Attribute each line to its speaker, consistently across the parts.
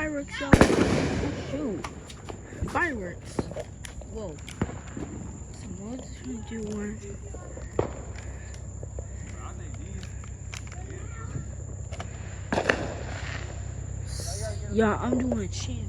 Speaker 1: fireworks, y'all. Oh, shoot. Fireworks. Whoa. Someone's trying to do one. Yeah, I'm doing a channel.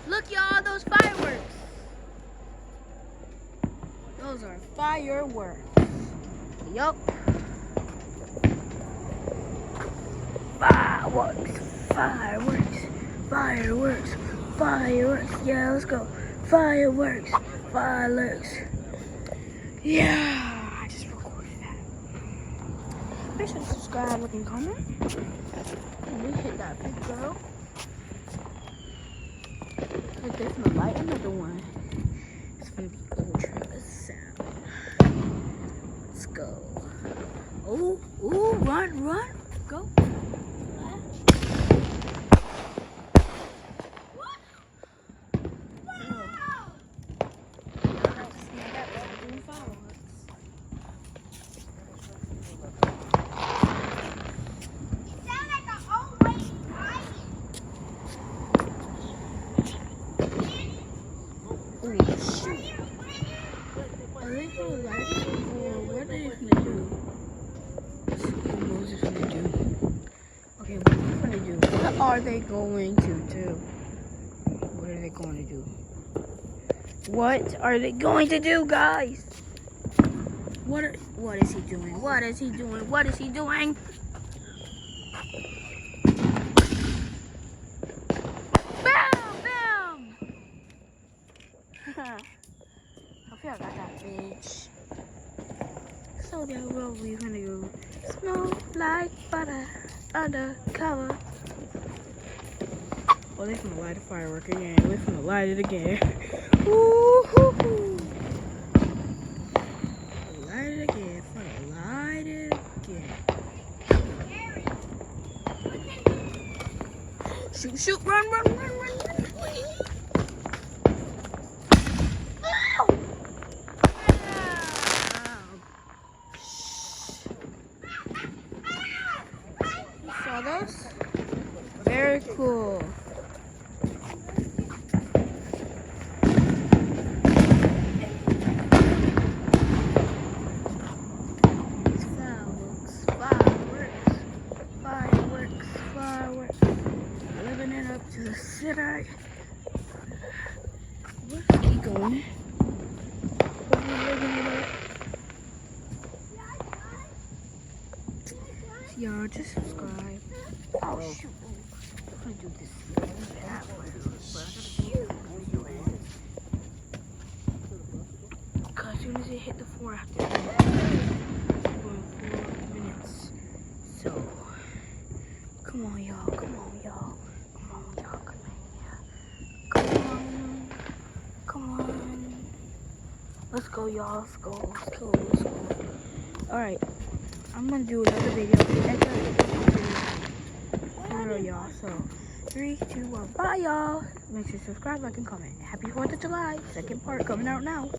Speaker 1: Look, y'all, those fireworks. Those are fireworks. Yup. Fireworks, fireworks, fireworks, fireworks. Yeah, let's go. Fireworks, fireworks. Yeah, I just recorded that. Make sure to subscribe, like, and comment. And we hit that big girl. Like this, gonna light another one. It's gonna be ultra sound. Let's go. Oh, ooh, run, go. Are they gonna light it, or what are they gonna do? What Moses gonna do? Okay, what are they gonna do? What are they going to do? What are they going to do? What are they going to do, guys? What is he doing? What is he doing? What is he doing? Bam! I got that bitch. So then what we gonna do? Snow like butter undercover. Oh, they're gonna light a firework again. They're gonna light it again. Woo-hoo-hoo. Light it again. Light it again. Shoot, run. Saw those? Very cool. Fireworks. Living it up to the city. Where's he going? Y'all just subscribe. Oh shoot! I'm gonna do this. Cause as soon as it hit the 4 after that, 4 minutes. So come on, y'all. Come on. Let's go, y'all. Let's go. Alright. I'm gonna do another video. Y'all. So 3, 2, 1. Bye, y'all. Make sure to subscribe, like, and comment. Happy 4th of July. Second part coming out now.